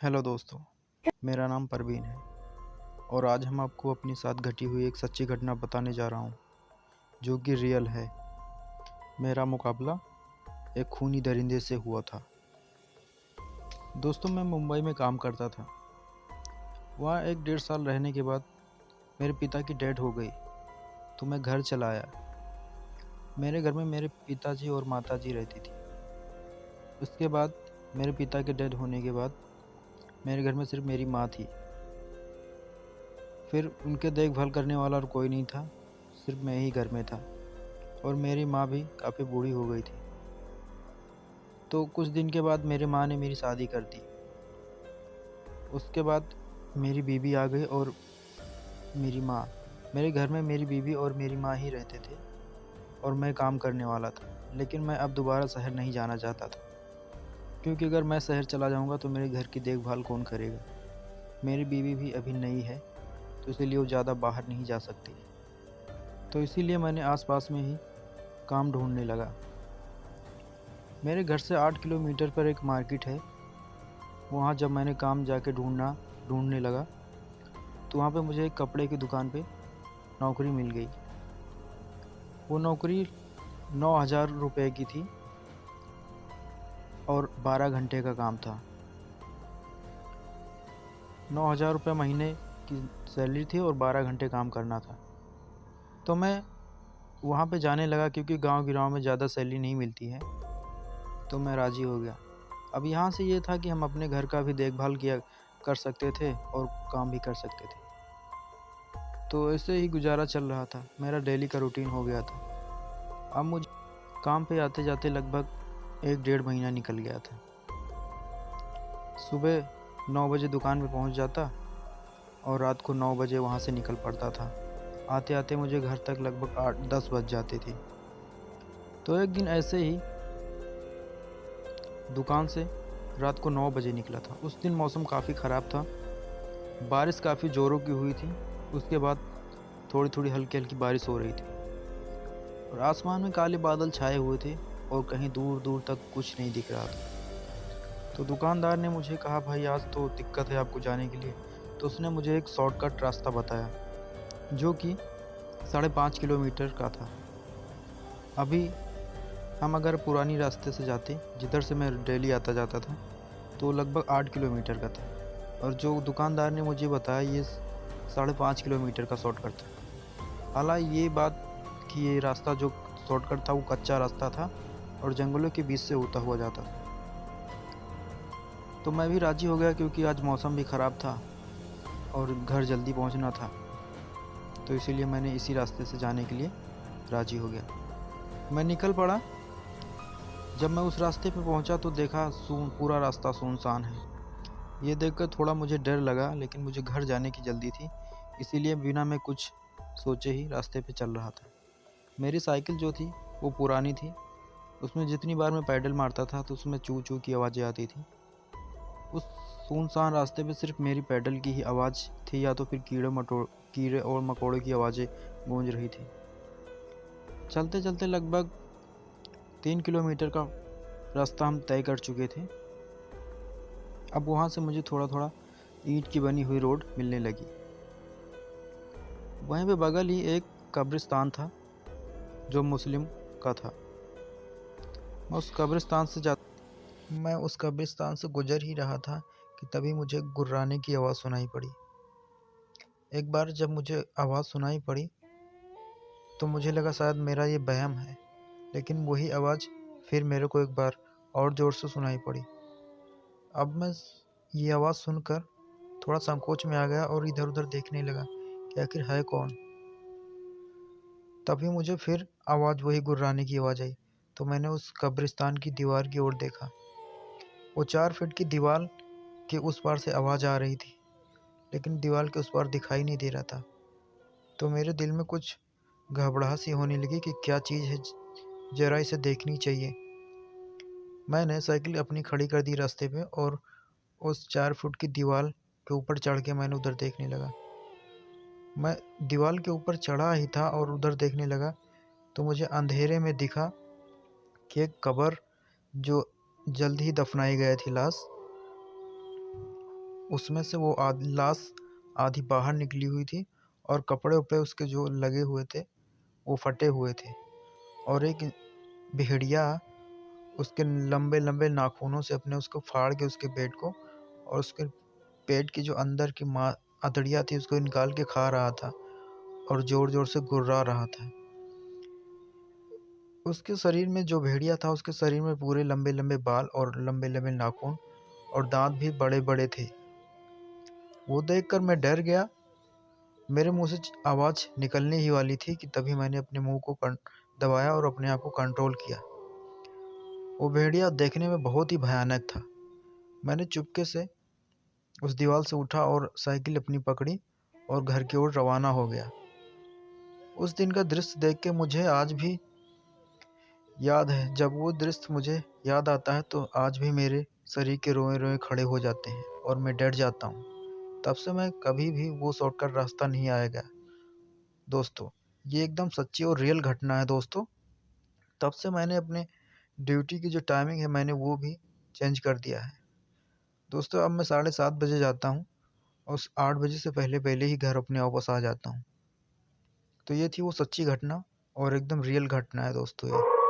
Hello दोस्तों, मेरा नाम परवीन है और आज हम आपको अपने साथ घटी हुई एक सच्ची घटना बताने जा रहा हूँ, जो कि रियल है। मेरा मुकाबला एक खूनी दरिंदे से हुआ था। दोस्तों, मैं मुंबई में काम करता था। वहाँ 1 डेढ़ साल रहने के बाद मेरे पिता की डेथ हो गई, तो मैं घर चला आया। मेरे घर में मेरे पिताजी और माताजी रहती थी। उसके बाद मेरे पिता के डेथ होने के बाद मेरे घर में सिर्फ मेरी माँ थी। फिर उनके देखभाल करने वाला और कोई नहीं था, सिर्फ मैं ही घर में था और मेरी माँ भी काफ़ी बूढ़ी हो गई थी। तो कुछ दिन के बाद मेरी माँ ने मेरी शादी कर दी। उसके बाद मेरी बीवी आ गई और मेरी माँ मेरे घर में मेरी बीवी और मेरी माँ ही रहते थे और मैं काम करने वाला था। लेकिन मैं अब दोबारा शहर नहीं जाना चाहता था, क्योंकि अगर मैं शहर चला जाऊँगा तो मेरे घर की देखभाल कौन करेगा। मेरी बीवी भी अभी नई है, तो इसीलिए वो ज़्यादा बाहर नहीं जा सकती। तो इसीलिए मैंने आसपास में ही काम ढूंढने लगा। मेरे घर से 8 किलोमीटर पर एक मार्केट है। वहाँ जब मैंने काम जाके ढूंढने लगा, तो वहाँ पे मुझे एक कपड़े की दुकान पे नौकरी मिल गई। वो नौकरी 9,000 रुपये की थी और 12 घंटे का काम था। 9,000 रुपये महीने की सैलरी थी और 12 घंटे काम करना था। तो मैं वहाँ पे जाने लगा, क्योंकि गांव में ज़्यादा सैलरी नहीं मिलती है, तो मैं राज़ी हो गया। अब यहाँ से ये था कि हम अपने घर का भी देखभाल किया कर सकते थे और काम भी कर सकते थे। तो ऐसे ही गुजारा चल रहा था, मेरा डेली का रूटीन हो गया था। अब मुझे काम पे आते जाते लगभग 1 डेढ़ महीना निकल गया था। सुबह 9 बजे दुकान पे पहुँच जाता और रात को 9 बजे वहाँ से निकल पड़ता था। आते आते मुझे घर तक लगभग 8-10 बज जाते थे। तो एक दिन ऐसे ही दुकान से रात को 9 बजे निकला था। उस दिन मौसम काफ़ी ख़राब था, बारिश काफ़ी ज़ोरों की हुई थी। उसके बाद थोड़ी थोड़ी हल्की हल्की बारिश हो रही थी और आसमान में काले बादल छाए हुए थे और कहीं दूर दूर तक कुछ नहीं दिख रहा था। तो दुकानदार ने मुझे कहा, भाई आज तो दिक्कत है आपको जाने के लिए। तो उसने मुझे एक शॉर्टकट रास्ता बताया, जो कि 5.5 किलोमीटर का था। अभी हम अगर पुरानी रास्ते से जाते, जिधर से मैं डेली आता जाता था, तो लगभग 8 किलोमीटर का था। और जो दुकानदार ने मुझे बताया, ये 5.5 किलोमीटर का शॉर्टकट था। हालांकि ये बात कि ये रास्ता जो शॉर्टकट था वो कच्चा रास्ता था और जंगलों के बीच से होता हुआ जाता था। तो मैं भी राज़ी हो गया, क्योंकि आज मौसम भी ख़राब था और घर जल्दी पहुंचना था। तो इसीलिए मैंने इसी रास्ते से जाने के लिए राज़ी हो गया। मैं निकल पड़ा। जब मैं उस रास्ते पे पहुंचा तो देखा पूरा रास्ता सुनसान है। ये देखकर थोड़ा मुझे डर लगा, लेकिन मुझे घर जाने की जल्दी थी, इसीलिए बिना मैं कुछ सोचे ही रास्ते पे चल रहा था। मेरी साइकिल जो थी वो पुरानी थी। उसमें जितनी बार मैं पैडल मारता था तो उसमें चू चू की आवाज़ें आती थी। उस सुनसान रास्ते पे सिर्फ मेरी पैडल की ही आवाज़ थी, या तो फिर कीड़े और मकोड़े की आवाज़ें गूंज रही थी। चलते चलते लगभग 3 किलोमीटर का रास्ता हम तय कर चुके थे। अब वहाँ से मुझे थोड़ा थोड़ा ईंट की बनी हुई रोड मिलने लगी। वहीं पे बगल ही एक कब्रिस्तान था, जो मुस्लिम का था। मैं उस कब्रिस्तान से गुजर ही रहा था कि तभी मुझे गुर्राने की आवाज़ सुनाई पड़ी। एक बार जब मुझे आवाज़ सुनाई पड़ी तो मुझे लगा शायद मेरा ये वहम है, लेकिन वही आवाज़ फिर मेरे को एक बार और ज़ोर से सुनाई पड़ी। अब मैं ये आवाज़ सुनकर थोड़ा संकोच में आ गया और इधर उधर देखने लगा कि आखिर है कौन। तभी मुझे फिर वही गुर्राने की आवाज़ आई। तो मैंने उस कब्रिस्तान की दीवार की ओर देखा। वो 4 फीट की दीवार के उस पार से आवाज़ आ रही थी, लेकिन दीवार के उस पार दिखाई नहीं दे रहा था। तो मेरे दिल में कुछ घबराहट सी होने लगी कि क्या चीज़ है, ज़रा इसे देखनी चाहिए। मैंने साइकिल अपनी खड़ी कर दी रास्ते पे और उस 4 फुट की दीवार के ऊपर चढ़ के मैंने उधर देखने लगा। मैं दीवार के ऊपर चढ़ा ही था और उधर देखने लगा, तो मुझे अंधेरे में दिखा कि एक कब्र, जो जल्द ही दफनाई गई थी लाश, उसमें से वो लाश आधी बाहर निकली हुई थी और कपड़े उपड़े उसके जो लगे हुए थे वो फटे हुए थे। और एक भेड़िया उसके लंबे लंबे नाखूनों से अपने उसको फाड़ के उसके पेट को और उसके पेट की जो अंदर की अतड़ियाँ थी उसको निकाल के खा रहा था और ज़ोर ज़ोर से गुर्रा रहा था। उसके शरीर में, जो भेड़िया था उसके शरीर में पूरे लंबे लंबे बाल और लंबे लंबे नाखून और दांत भी बड़े बड़े थे। वो देखकर मैं डर गया। मेरे मुंह से आवाज़ निकलने ही वाली थी कि तभी मैंने अपने मुंह को दबाया और अपने आप को कंट्रोल किया। वो भेड़िया देखने में बहुत ही भयानक था। मैंने चुपके से उस दीवार से उठा और साइकिल अपनी पकड़ी और घर की ओर रवाना हो गया। उस दिन का दृश्य देख के मुझे आज भी याद है। जब वो दृश्य मुझे याद आता है तो आज भी मेरे शरीर के रोए रोए खड़े हो जाते हैं और मैं डर जाता हूँ। तब से मैं कभी भी वो शॉर्टकट रास्ता नहीं आएगा दोस्तों। ये एकदम सच्ची और रियल घटना है दोस्तों। तब से मैंने अपने ड्यूटी की जो टाइमिंग है मैंने वो भी चेंज कर दिया है दोस्तों। अब मैं 7:30 बजे जाता हूँ और 8 बजे से पहले पहले ही घर अपने वापस आ जाता हूँ। तो ये थी वो सच्ची घटना और एकदम रियल घटना है दोस्तों ये।